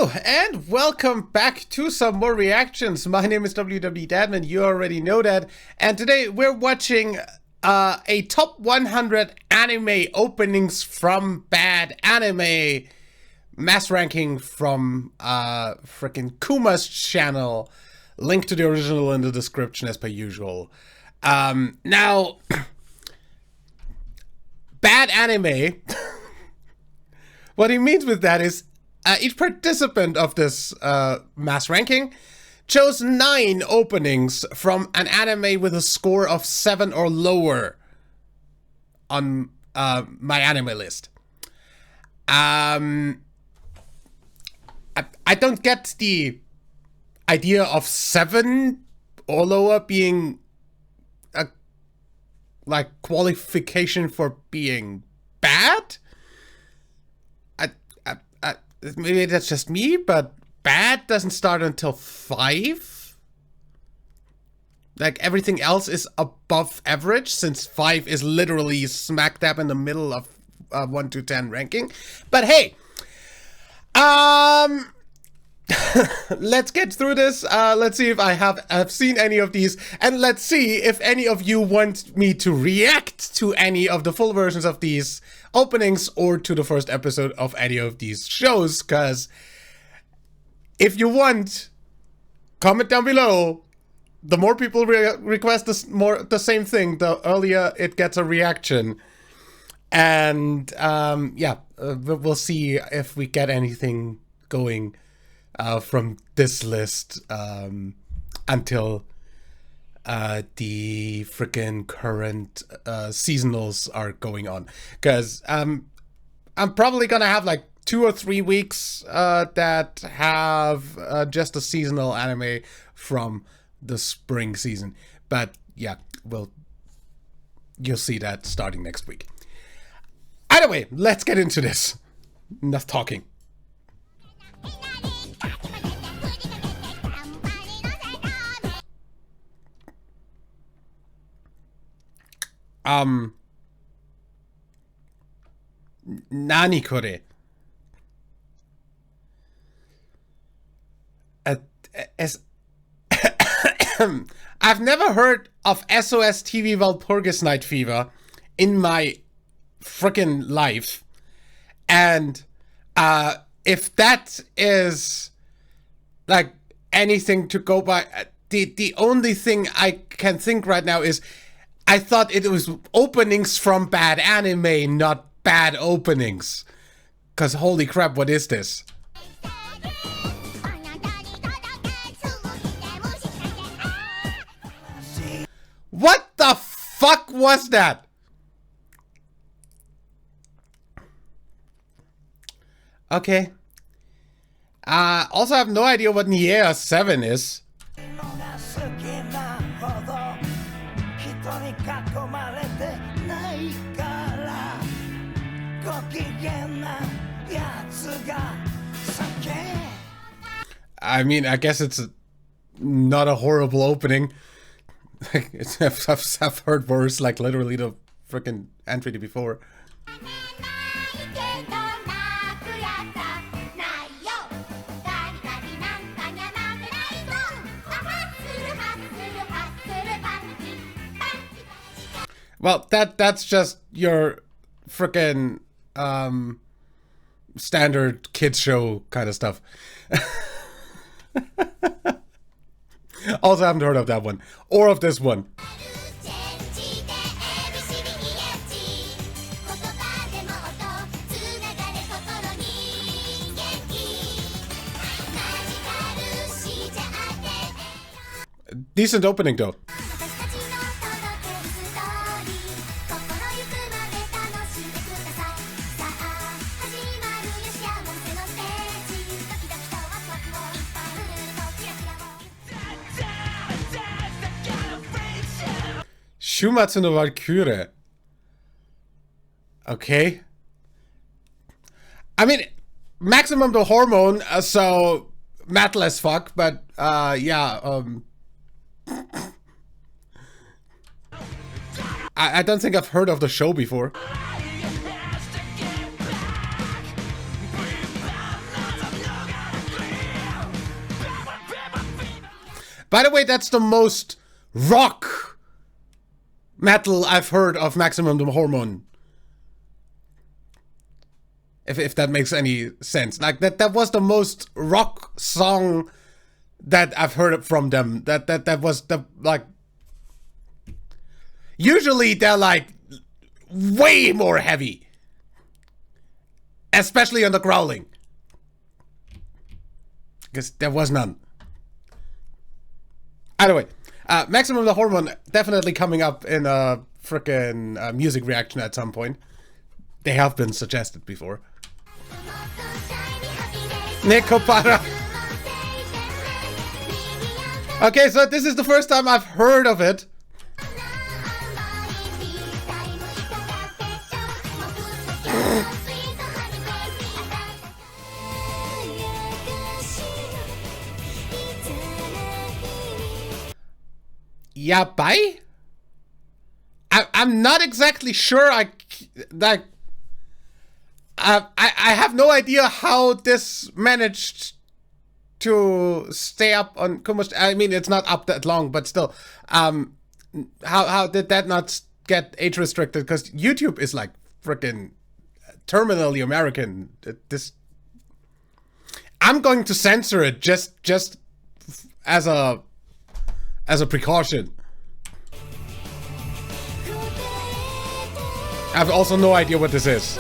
Hello and welcome back to some more reactions. My name is WW Dadman, you already know that. And today we're watching a top 100 anime openings from Bad Anime. Mass ranking from frickin' Kuma's channel. Link to the original in the description as per usual. Now, Bad Anime, what he means with that is each participant of this mass ranking chose 9 openings from an anime with a score of 7 or lower on my anime list. I don't get the idea of 7 or lower being a qualification for being bad. Maybe that's just me, but bad doesn't start until 5. Like, everything else is above average, since 5 is literally smack dab in the middle of 1 to 10 ranking. But hey, let's get through this. Let's see if I have seen any of these, and let's see if any of you want me to react to any of the full versions of these openings or to the first episode of any of these shows, because if you want, comment down below. The more people request the same thing, the earlier it gets a reaction. And yeah, we'll see if we get anything going from this list until the freaking current seasonals are going on, because I'm probably gonna have like 2 or 3 weeks that have just a seasonal anime from the spring season. But yeah, you'll see that starting next week. Either way, let's get into this. Enough talking. Nani kore? I've never heard of SOS TV Walpurgis Night Fever in my frickin' life. And if that is like anything to go by, the only thing I can think right now is I thought it was openings from Bad Anime, not bad openings. Cause holy crap, what is this? What the fuck was that? Okay. Also I have no idea what Nier 7 is. I mean, I guess it's not a horrible opening. I've heard worse, like literally the freaking entry before. Well, that's just your frickin' standard kids show kind of stuff. Also, I haven't heard of that one or of this one. Decent opening though. Shumatsu no Valkyrie. Okay. I mean, maximum the hormone, so metal as fuck, but yeah, I don't think I've heard of the show before. By the way, that's the most rock metal I've heard of Maximum the Hormone. If that makes any sense. Like, that was the most rock song that I've heard from them. That was the, like... Usually they're, like, way more heavy. Especially on the growling. Because there was none. Anyway, Maximum the Hormone definitely coming up in a frickin' music reaction at some point. They have been suggested before. Nekopara. Okay, so this is the first time I've heard of it. Yabai? I'm not exactly sure. I have no idea how this managed to stay up on Kumo's. I mean, it's not up that long, but still, how did that not get age restricted? Because YouTube is like freaking terminally American. I'm going to censor it just as a precaution. I have also no idea what this is.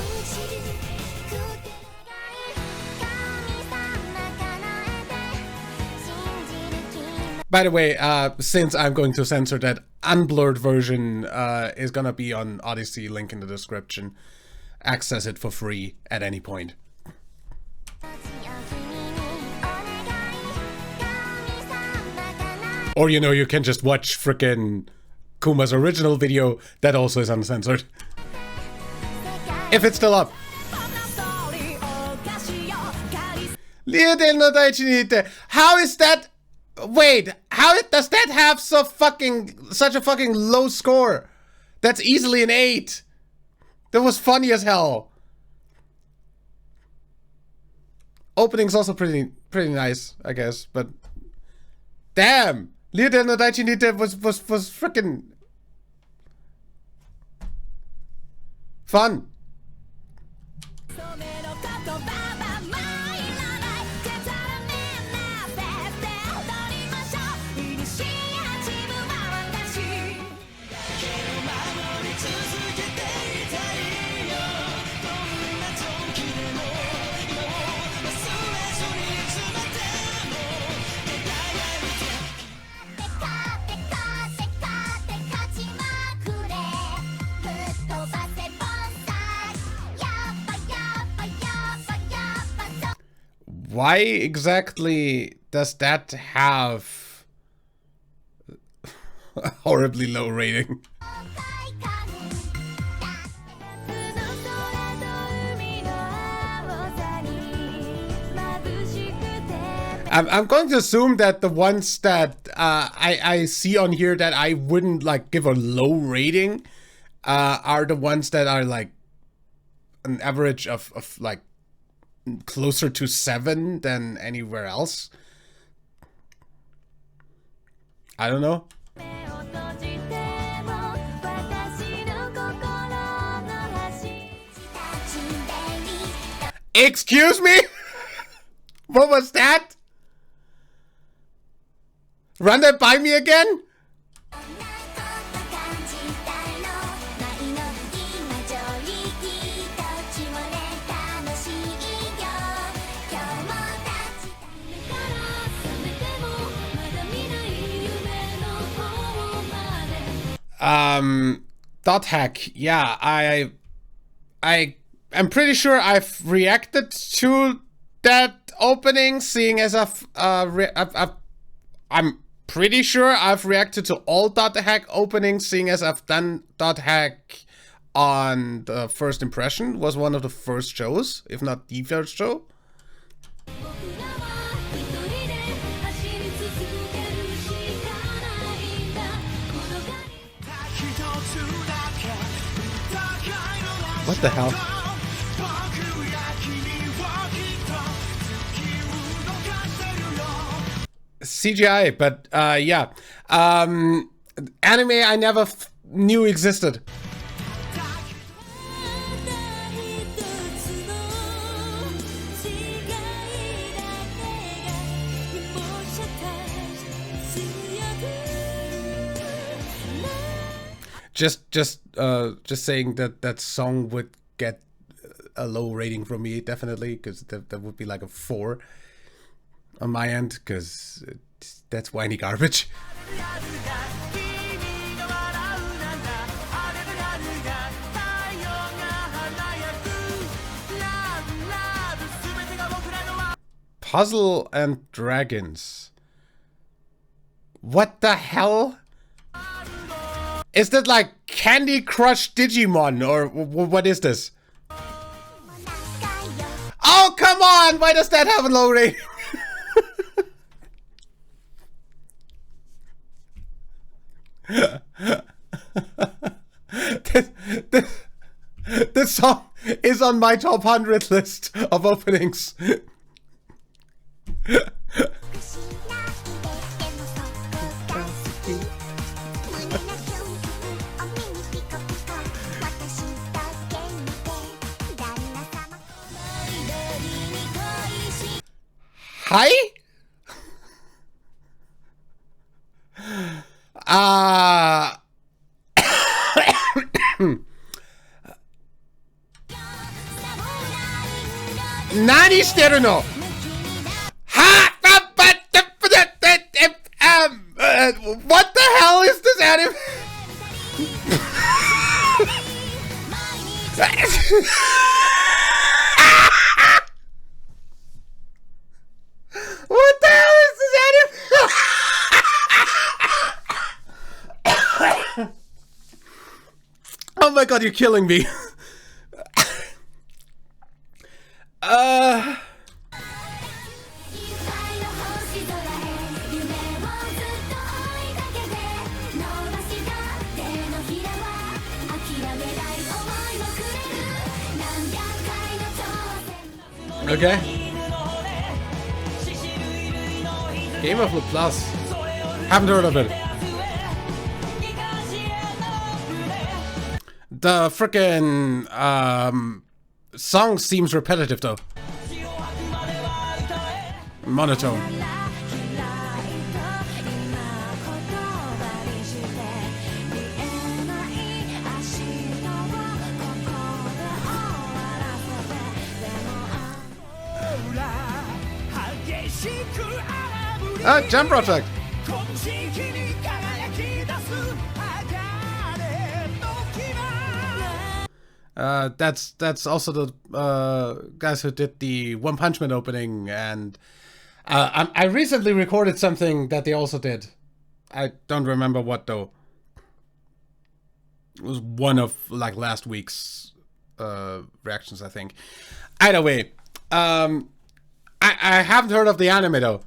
By the way, since I'm going to censor that, unblurred version is gonna be on Odyssey, link in the description. Access it for free at any point. Or, you know, you can just watch frickin' Kuma's original video that also is uncensored. If it's still up. How is that? Wait, how does that have such a fucking low score? That's easily an 8. That was funny as hell. Opening's also pretty nice, I guess, but damn, Ryuden no Daichi Nite was freaking fun. Why exactly does that have a horribly low rating? I'm going to assume that the ones that I see on here that I wouldn't like give a low rating are the ones that are like an average of like closer to 7 than anywhere else. I don't know. Excuse me? What was that? Run that by me again? Dot hack. Yeah, I'm pretty sure I've reacted to that opening, seeing as I'm pretty sure I've reacted to all Dot hack openings, seeing as I've done Dot hack on the First Impression. Was one of the first shows, if not the first show. What the hell? CGI, but yeah. Anime I never knew existed. Just saying that song would get a low rating from me, definitely, because that would be like a 4 on my end, because that's whiny garbage. Puzzle and Dragons. What the hell? Is that like Candy Crush Digimon, or what is this? Oh, come on! Why does that have a low rating? This song is on my top 100 list of openings. Hi? Nani shiteru no? What the hell is this anime? What the hell is this anime? Oh my god, you're killing me. Okay. Game of Laplace. Haven't heard of it. The frickin' song seems repetitive though. Monotone. Jam Project. That's also the guys who did the One Punch Man opening, and I recently recorded something that they also did. I don't remember what though. It was one of like last week's reactions, I think. Either way, I haven't heard of the anime though.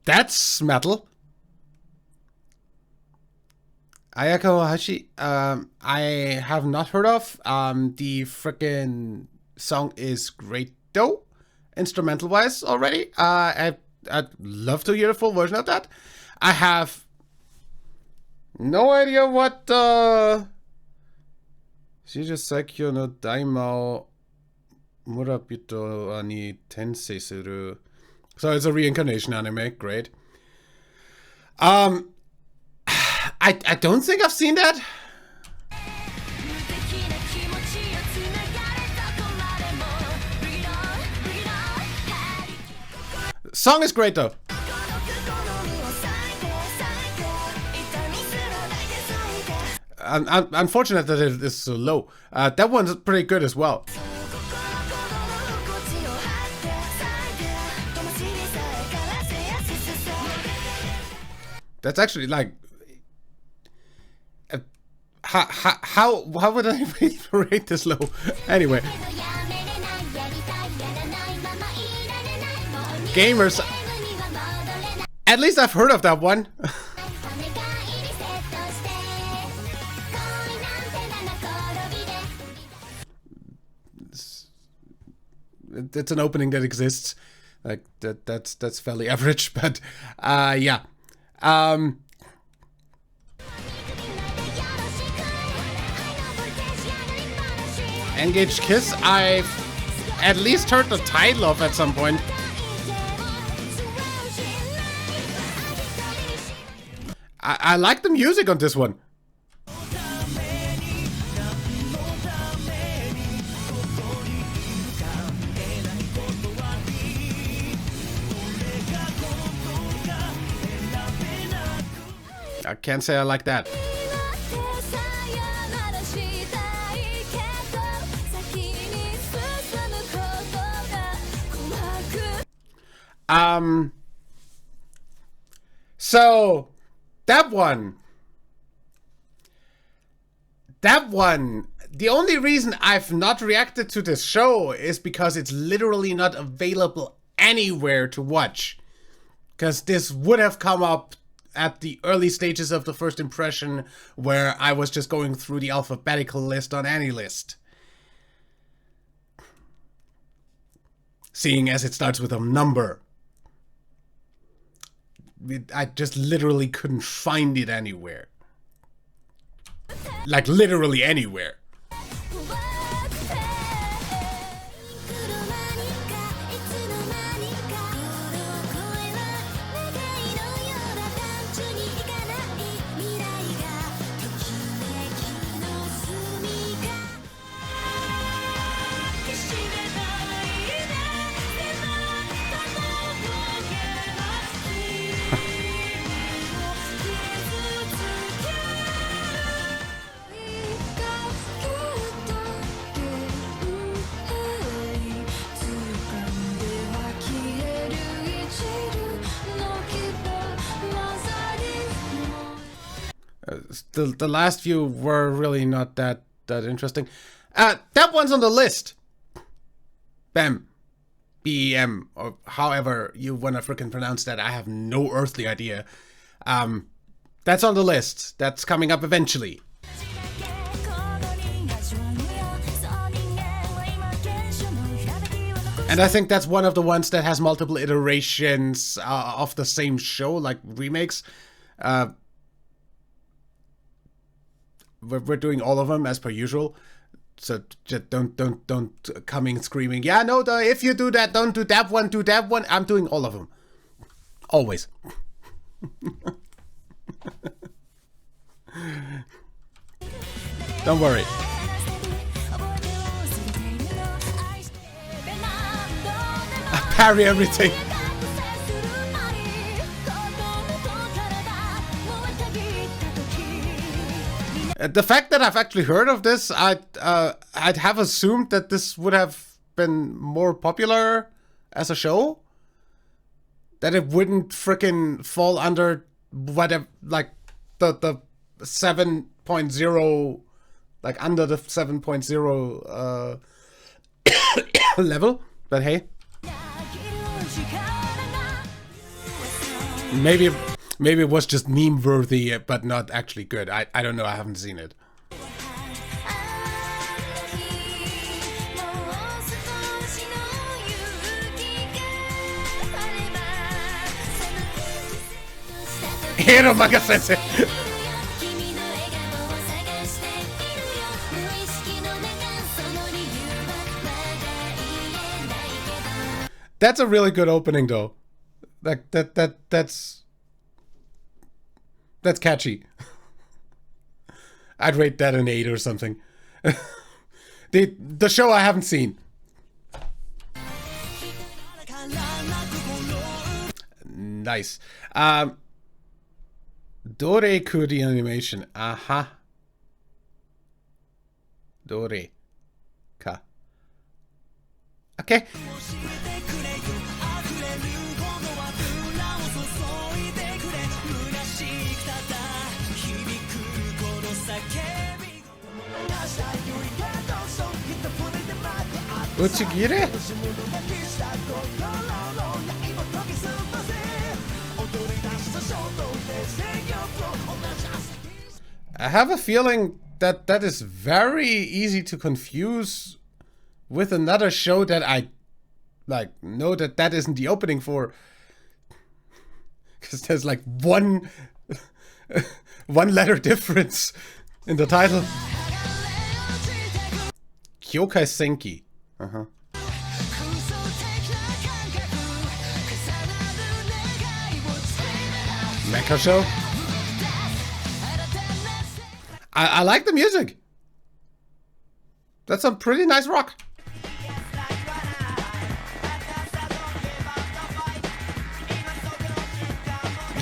That's metal. Ayako Hashi, I have not heard of. The frickin' song is great though, instrumental wise already. I'd love to hear a full version of that. I have no idea what Shijusaikyo no Daimao Murabito ni Tensei suru. So it's a reincarnation anime, great. I don't think I've seen that. Song is great though. I'm unfortunate that it is so low. That one's pretty good as well. That's actually like... how would I rate this low? Anyway. Gamers. At least I've heard of that one. It's an opening that exists. Like that's fairly average, but yeah. Engage Kiss, I've at least heard the title of at some point. I like the music on this one. I can't say I like that. So that one, the only reason I've not reacted to this show is because it's literally not available anywhere to watch. Because this would have come up at the early stages of the first impression, where I was just going through the alphabetical list on AniList. Seeing as it starts with a number. I just literally couldn't find it anywhere. Like, literally anywhere. The last few were really not that interesting. That one's on the list. BEM. BEM, or however you want to freaking pronounce that. I have no earthly idea. That's on the list. That's coming up eventually. And I think that's one of the ones that has multiple iterations of the same show, like remakes. We're doing all of them as per usual, so just don't come in screaming. Yeah, no, if you do that, don't do that one. Do that one. I'm doing all of them, always. Don't worry. I parry everything. The fact that I've actually heard of this, I'd have assumed that this would have been more popular as a show. That it wouldn't frickin' fall under whatever, like the 7.0, like under the 7.0 level. But hey, maybe it was just meme-worthy, but not actually good. I don't know, I haven't seen it. Hiro Manga Sensei! That's a really good opening, though. Like, that's catchy. I'd rate that an 8 or something. The show I haven't seen. Nice. Dore-ku, the animation. Aha. Dore-ka. Okay. Uchigire? I have a feeling that that is very easy to confuse with another show that I like know that isn't the opening for, because there's like one letter difference in the title. Kyokai Senki. Mecha show. I like the music. That's some pretty nice rock.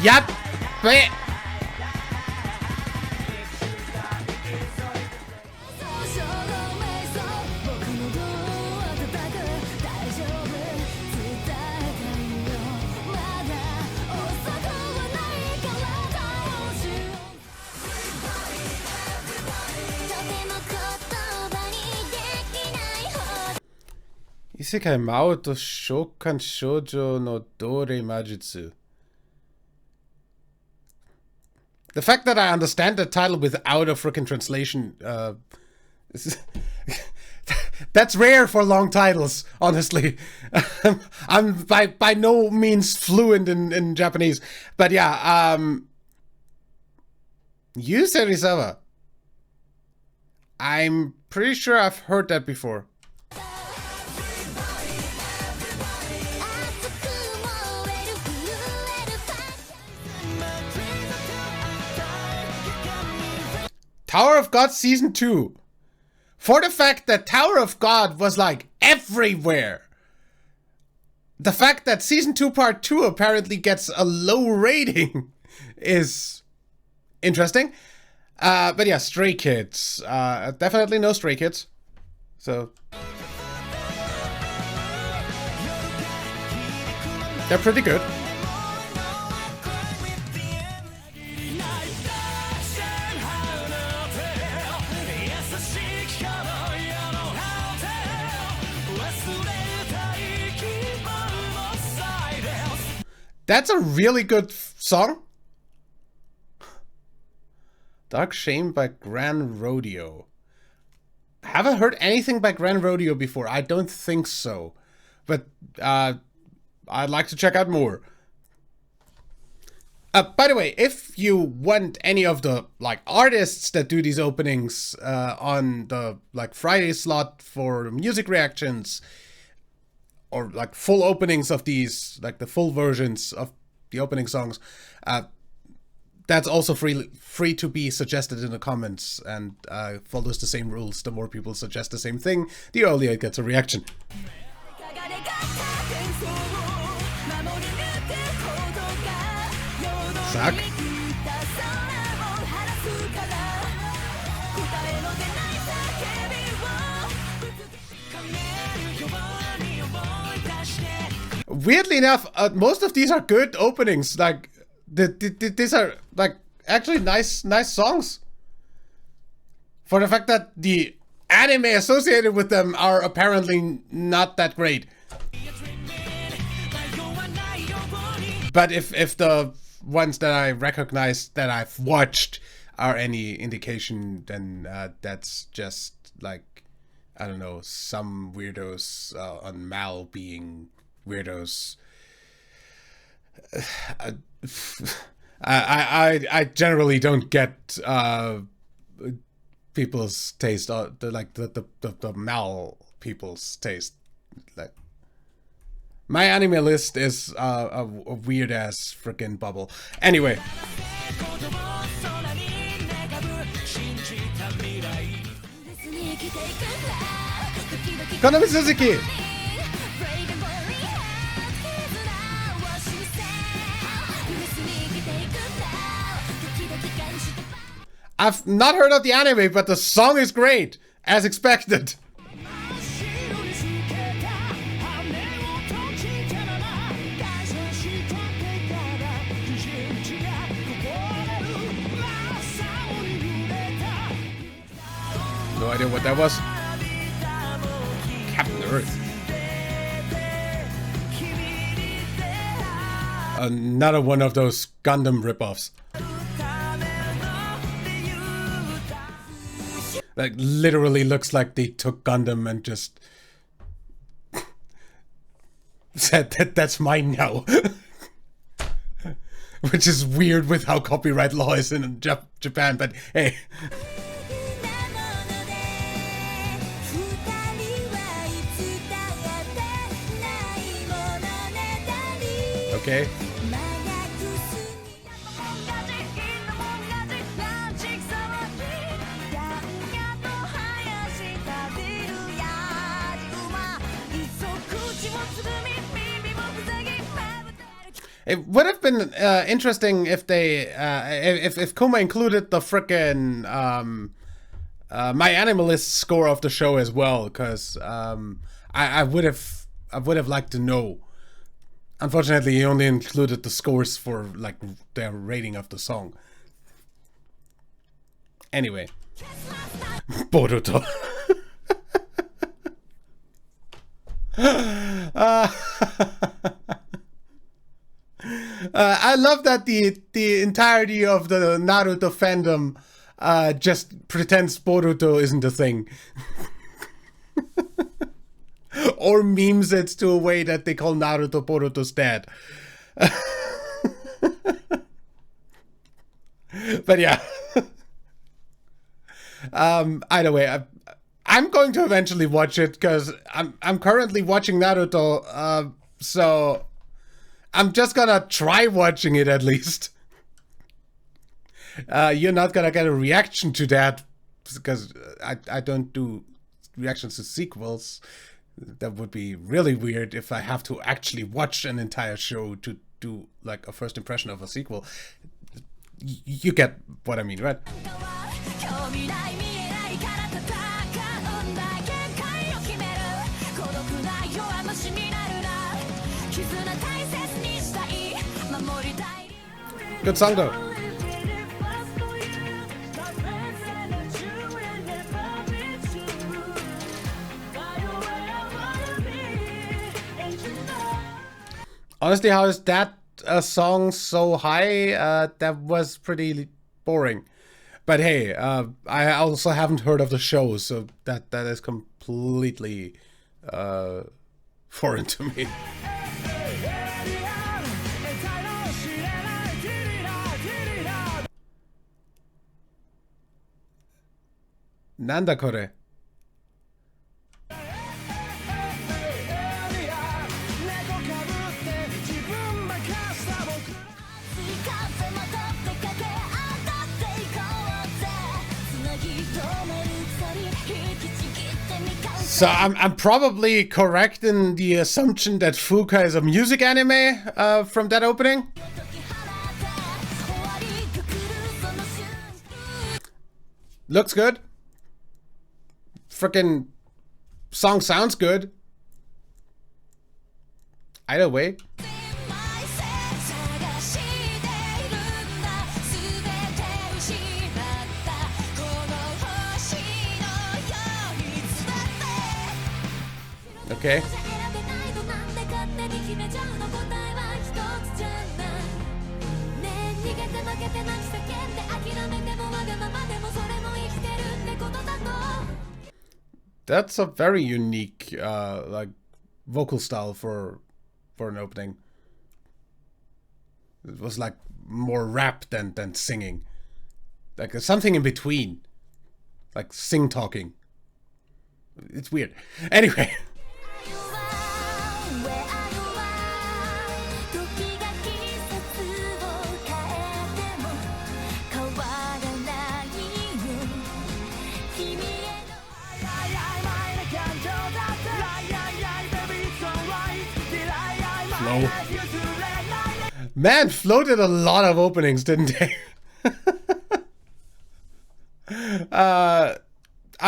Yep. Isekai Mao to Shokan Shoujo no Dore Majutsu. The fact that I understand the title without a frickin' translation, that's rare for long titles, honestly. I'm by no means fluent in Japanese. But yeah, Yu Serizawa. I'm pretty sure I've heard that before. Tower of God Season 2. For the fact that Tower of God was like everywhere. The fact that Season 2 Part 2 apparently gets a low rating is interesting. But yeah, Stray Kids. Definitely no Stray Kids. So they're pretty good. That's a really good song. Dark Shame by Grand Rodeo. Haven't heard anything by Grand Rodeo before. I don't think so. But I'd like to check out more. By the way, if you want any of the like artists that do these openings on the like Friday slot for music reactions, or like full openings of these, like the full versions of the opening songs, that's also free to be suggested in the comments, and follows the same rules. The more people suggest the same thing, the earlier it gets a reaction. Suck. Weirdly enough, most of these are good openings. Like these are like actually nice songs. For the fact that the anime associated with them are apparently not that great. But if the ones that I recognize that I've watched are any indication, then that's just like, I don't know, some weirdos on Mal being weirdos. I generally don't get people's taste, the Mal people's taste. Like, my anime list is a weird ass freaking bubble. Anyway. Konami Suzuki! I've not heard of the anime, but the song is great, as expected. No idea what that was. Captain earth. Another one of those Gundam ripoffs. Like, literally looks like they took Gundam and just said that that's mine now. Which is weird with how copyright law is in Japan, but hey. Okay. It would have been interesting if they, if Kuma included the frickin' My Animalist score of the show as well, because I would have liked to know. Unfortunately, he only included the scores for like their rating of the song. Anyway, Boruto. I love that the entirety of the Naruto fandom just pretends Boruto isn't a thing. Or memes it to a way that they call Naruto Boruto's dad. But yeah. Either way, I'm going to eventually watch it because I'm currently watching Naruto, so I'm just gonna try watching it at least. You're not gonna get a reaction to that because I don't do reactions to sequels. That would be really weird if I have to actually watch an entire show to do like a first impression of a sequel. You get what I mean, right? Good song though. Honestly, how is that a song so high? That was pretty boring. But hey, I also haven't heard of the show, so that is completely foreign to me. Nanda kore? So I'm probably correct in the assumption that Fuka is a music anime from that opening. Looks good. Frickin' song sounds good. Either way. Okay. That's a very unique like vocal style for an opening. It was like more rap than singing. Like something in between. Like sing talking. It's weird. Anyway. Flow. Man, Flow did a lot of openings, didn't they? I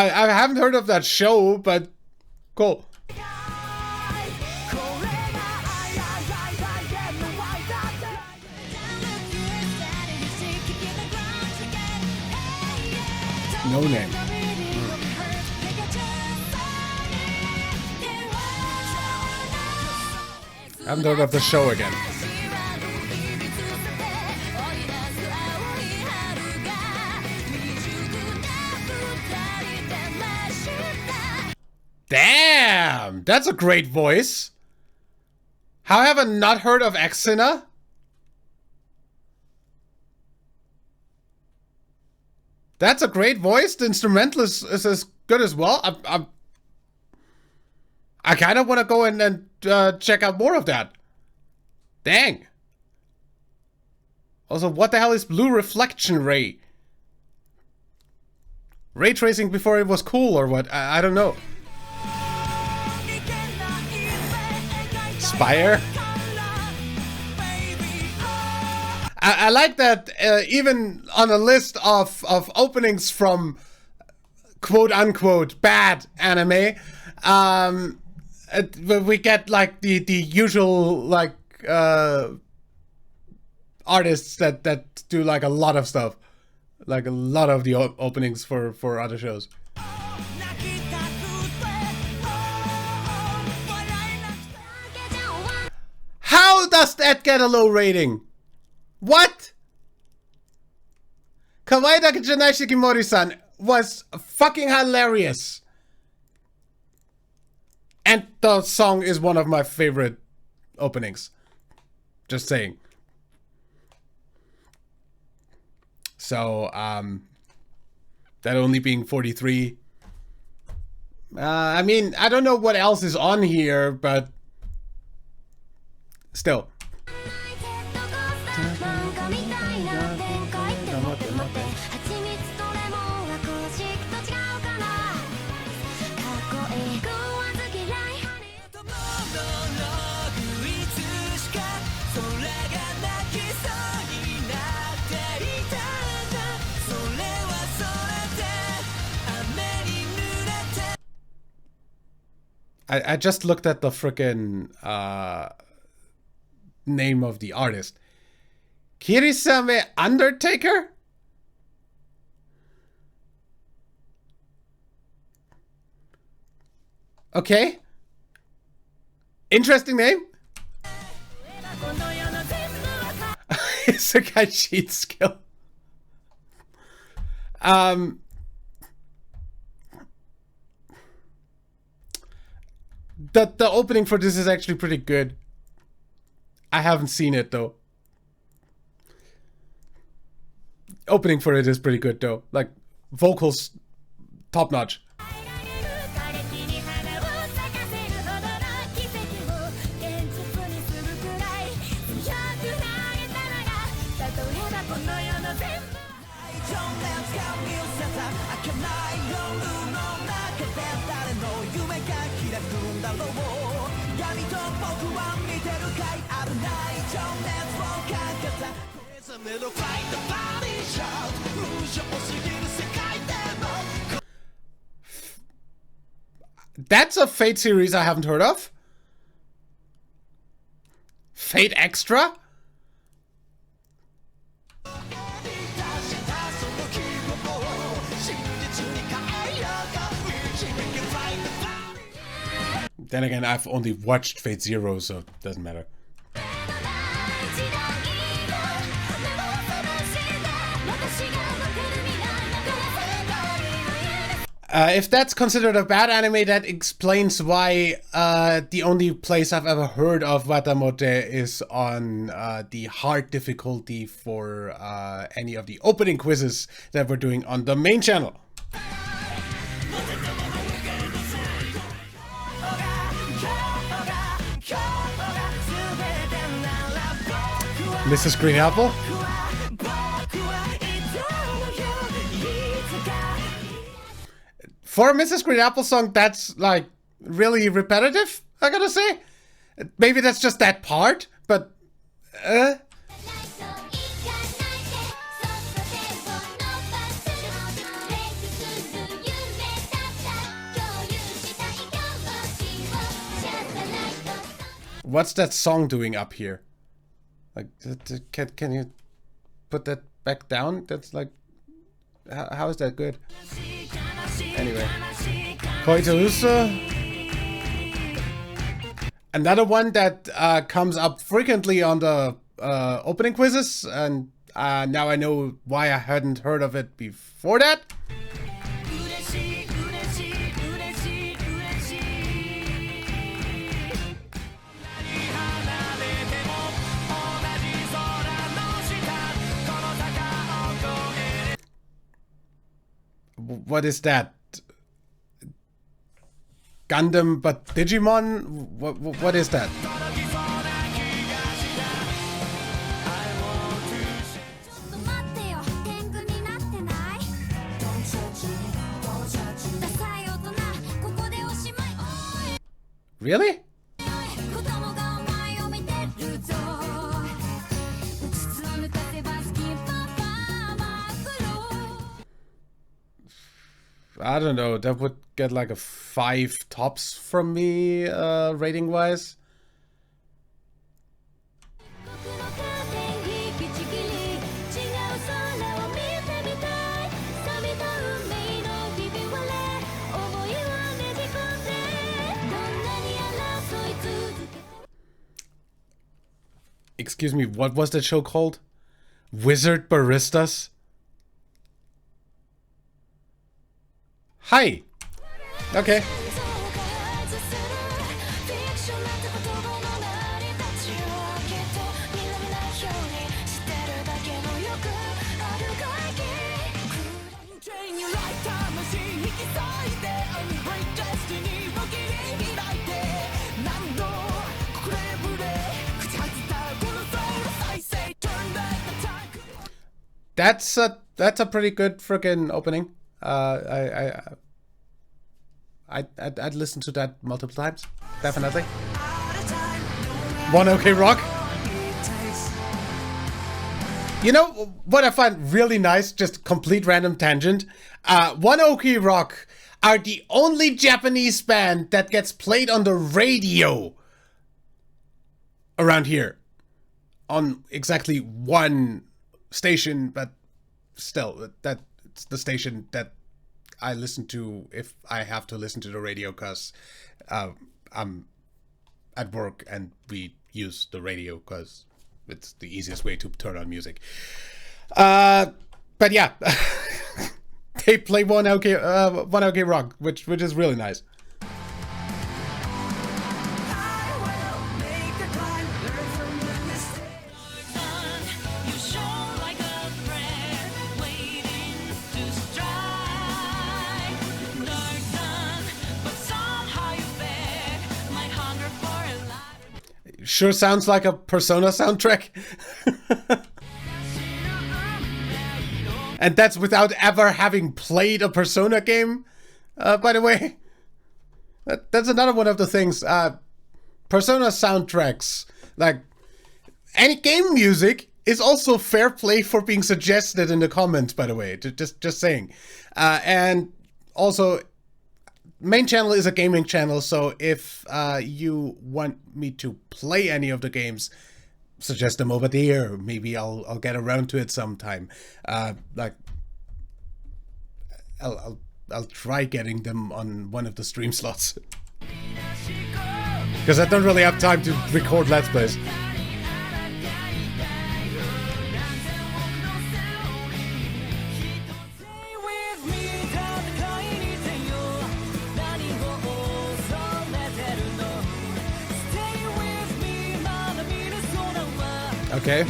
haven't heard of that show, but cool. No name. haven't heard of the show again. Damn, that's a great voice. How have I not heard of Exina? That's a great voice. The instrumental is as good as well. I kind of want to go in and check out more of that. Dang. Also, what the hell is blue reflection ray? Ray tracing before it was cool or what? I don't know. Spire? I like that even on a list of openings from quote-unquote bad anime, we get like the usual like artists that do like a lot of stuff, like a lot of the openings for other shows. How does that get a low rating? What? Kawaii Dake Janai Shikimori-san was fucking hilarious. And the song is one of my favorite openings. Just saying. So, that only being 43. I mean, I don't know what else is on here, but still. I just looked at the frickin' name of the artist. Kirisame Undertaker? Okay. Interesting name. It's a guy cheat skill. The opening for this is actually pretty good. I haven't seen it though. Opening for it is pretty good though. Like vocals, top notch. That's a Fate series I haven't heard of. Fate Extra? Then again, I've only watched Fate Zero, so it doesn't matter. If that's considered a bad anime, that explains why the only place I've ever heard of Watamote is on the hard difficulty for any of the opening quizzes that we're doing on the main channel. Mrs. Green Apple? For a Mrs. Green Apple song, that's like really repetitive, I gotta say. Maybe that's just that part, but what's that song doing up here? Like, can you put that back down? That's like, how is that good? Anyway, Koito Uso. Another one that comes up frequently on the opening quizzes, and now I know why I hadn't heard of it before that. What is that? Gundam, but Digimon? What is that? Really? I don't know, that would get like a 5 tops from me, rating wise. Excuse me, what was that show called? Wizard Baristas? Hi. Okay. That's a pretty good freaking opening. I'd listen to that multiple times, definitely. One OK Rock. You know what I find really nice? Just complete random tangent. One OK Rock are the only Japanese band that gets played on the radio around here, on exactly one station, but still, that's the station that I listen to if I have to listen to the radio, because I'm at work and we use the radio because it's the easiest way to turn on music. But yeah, they play One OK Rock, which is really nice. Sure sounds like a Persona soundtrack. And that's without ever having played a Persona game, by the way. That's another one of the things. Persona soundtracks, like any game music, is also fair play for being suggested in the comments, by the way. Just saying. And also, main channel is a gaming channel, so if you want me to play any of the games, suggest them over there. Maybe I'll get around to it sometime. Like I'll try getting them on one of the stream slots, because I don't really have time to record Let's Plays. Okay.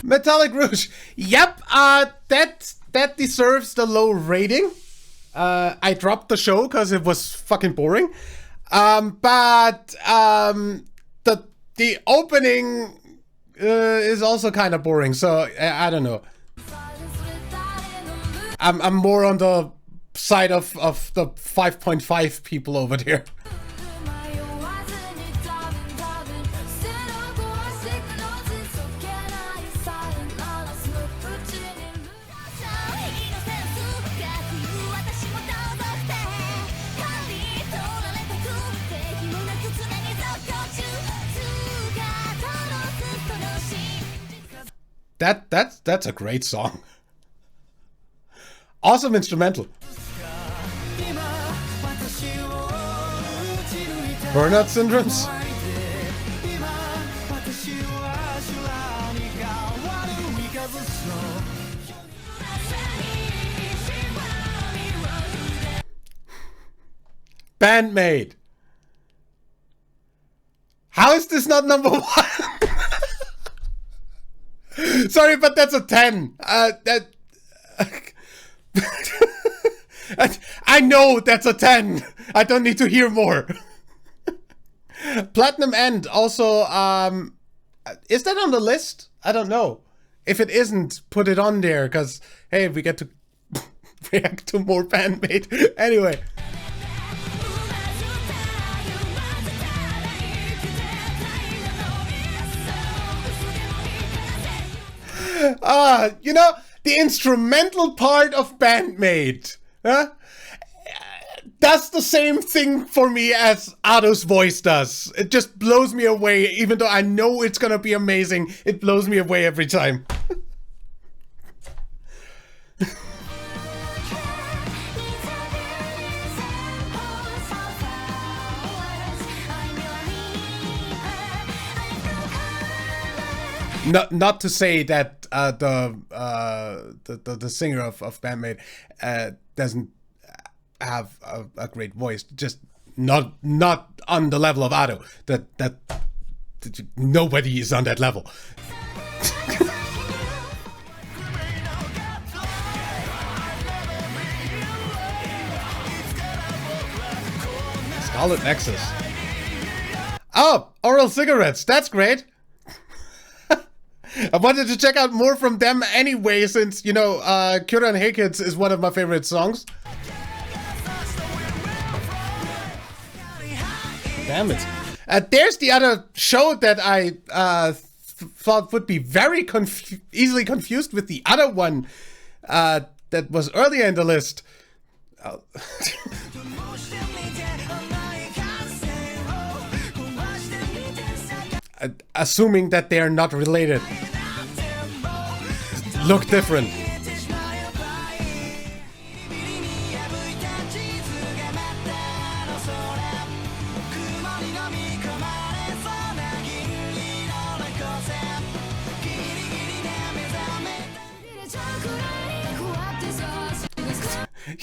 Metallic Rouge. Yep, that deserves the low rating. I dropped the show because it was fucking boring. But the opening is also kind of boring, so I don't know. I'm more on the side of the 5.5 people over there. That's a great song. Awesome instrumental. Burnout syndromes? Bandmate. How is this not number 1? Sorry, but that's a 10. I know that's a 10. I don't need to hear more. Platinum End also, is that on the list? I don't know. If it isn't, put it on there, because, hey, we get to react to more Bandmate. Anyway. You know, the instrumental part of Bandmate, huh? Does the same thing for me as Ado's voice does. It just blows me away, even though I know it's gonna be amazing. It blows me away every time. Not to say that the singer of Bandmate doesn't have a great voice, just not on the level of Ado. That nobody is on that level. Scarlet Nexus. Oh, oral cigarettes. That's great. I wanted to check out more from them anyway, since, you know, Kyura and Hey Kids is one of my favorite songs. Damn it. There's the other show that I thought would be very easily confused with the other one that was earlier in the list. Assuming that they are not related. Look different.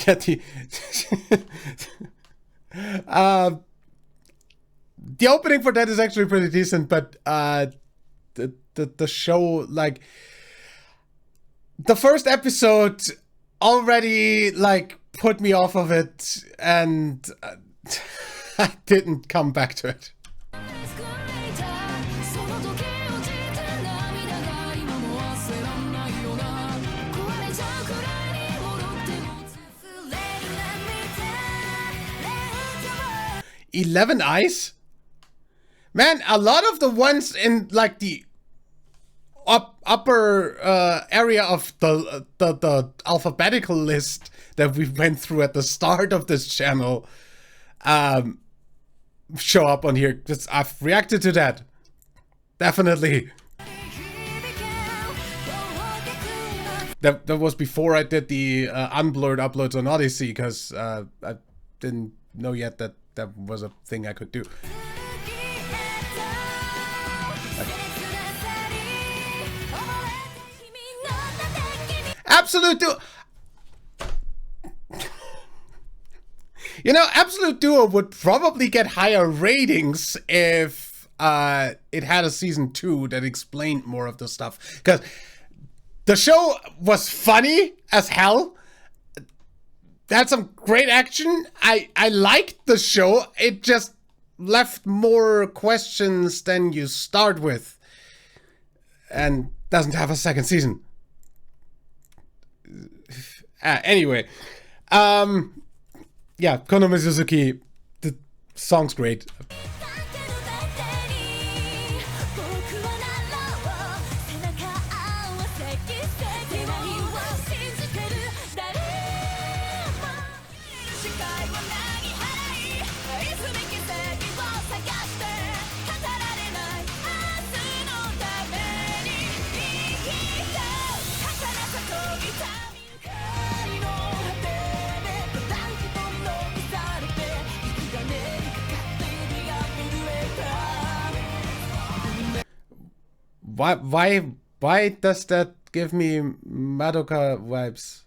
Yeah, the opening for that is actually pretty decent, but the show, like, the first episode already, like, put me off of it, and I didn't come back to it. "11 Eyes"? Man, a lot of the ones in, like, the upper area of the alphabetical list that we went through at the start of this channel show up on here. Just, I've reacted to that. Definitely. That was before I did the unblurred uploads on Odyssey, because I didn't know yet that that was a thing I could do. Absolute Duo. You know, Absolute Duo would probably get higher ratings if it had a season 2 that explained more of the stuff. Because the show was funny as hell. They had some great action. I liked the show. It just left more questions than you start with. And doesn't have a second season. Anyway. Yeah, Konami Suzuki. The song's great. why does that give me Madoka vibes?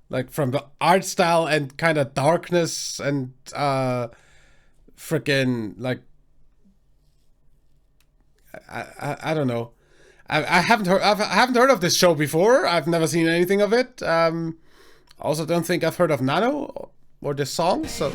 Like from the art style and kind of darkness and freaking like I don't know. I haven't heard of this show before. I've never seen anything of it. Also don't think I've heard of Nano or this song, so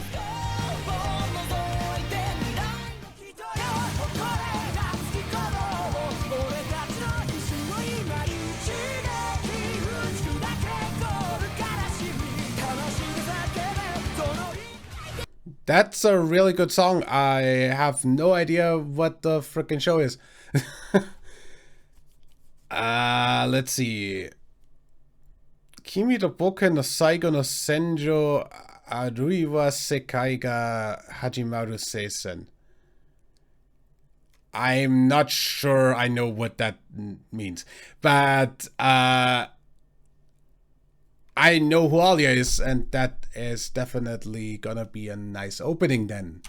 that's a really good song. I have no idea what the freaking show is. Let's see. Kimi to Boku no Saigo no Senjo Arui wa Sekai ga Hajimaru Seisen. I'm not sure I know what that means, but I know who Alia is, and that is definitely gonna be a nice opening then.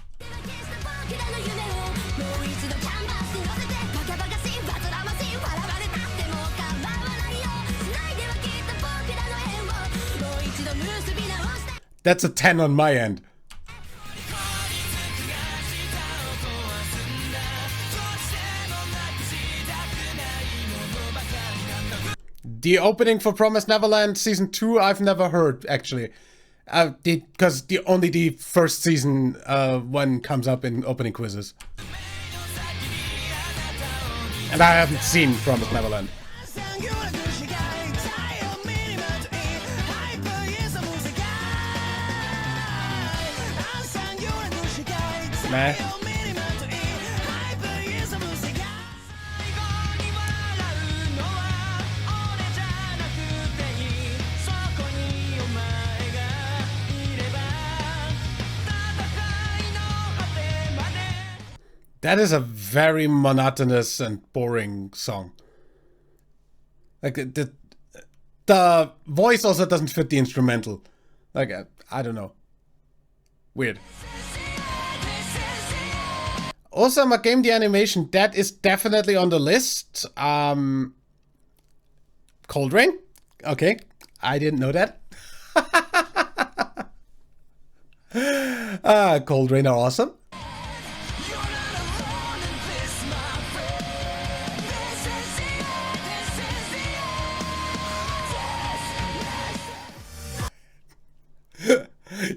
That's a 10 on my end. The opening for Promised Neverland Season 2 I've never heard, actually. Because only the first season one comes up in opening quizzes. And I haven't seen Promised Neverland. Meh. That is a very monotonous and boring song. Like the voice also doesn't fit the instrumental. Like I don't know. Weird. Osama Game the Animation, that is definitely on the list. Cold Rain? Okay, I didn't know that. Cold Rain are awesome.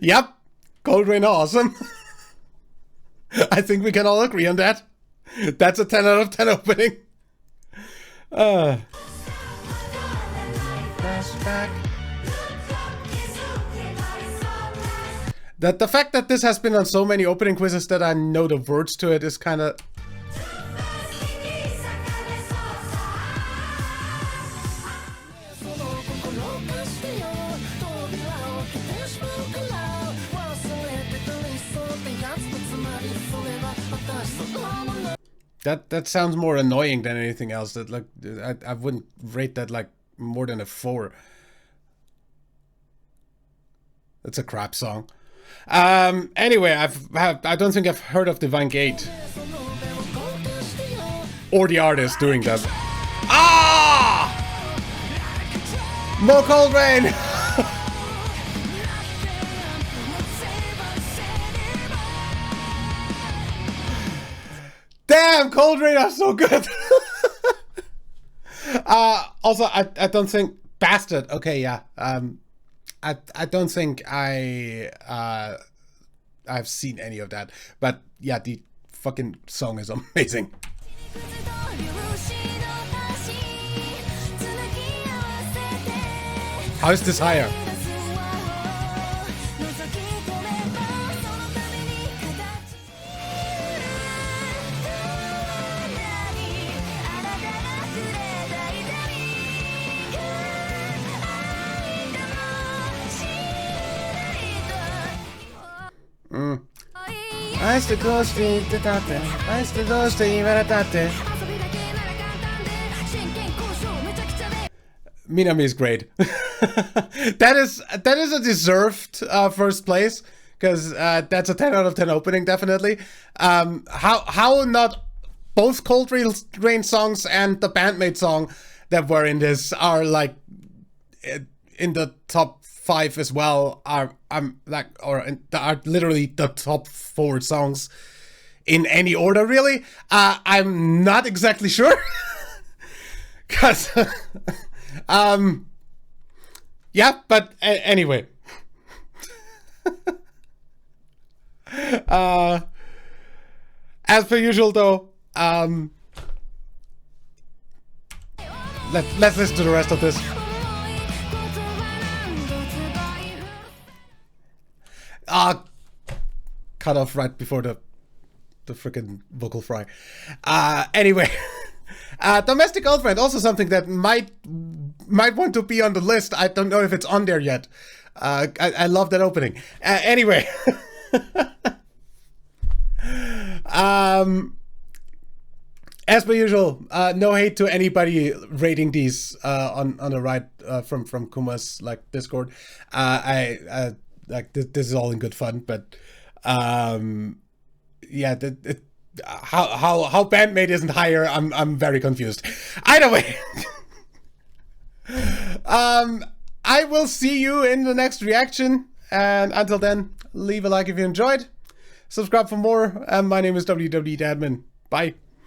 Yep, Cold Rain are awesome. I think we can all agree on that. That's a 10 out of 10 opening. The fact that this has been on so many opening quizzes that I know the words to it is kind of... That sounds more annoying than anything else. That like I wouldn't rate that like more than a 4. That's a crap song. Anyway, I don't think I've heard of Divine Gate or the artist doing that. Ah! More Cold Rain. Damn, Cold Rain are so good. Also, I don't think Bastard. Okay, yeah. I don't think I've seen any of that, but yeah, the fucking song is amazing. How is this higher? Minami is great. that is a deserved first place, because that's a 10 out of 10 opening, definitely. How not both Cold Rain songs and the Bandmate song that were in this are like in the top 5 as well. Are literally the top 4 songs in any order, really. I'm not exactly sure. Cause yeah, but anyway. As per usual, though, let's listen to the rest of this. Cut off right before the freaking vocal fry. Anyway, Domestic Girlfriend, also something that might want to be on the list. I don't know if it's on there yet. I love that opening. Anyway. As per usual, no hate to anybody rating these on the right from Kuma's like Discord. I like this is all in good fun, but yeah, how Bandmate isn't higher, I'm very confused. Either way, I will see you in the next reaction, and until then, leave a like if you enjoyed. Subscribe for more. My name is WWDadmin. Bye.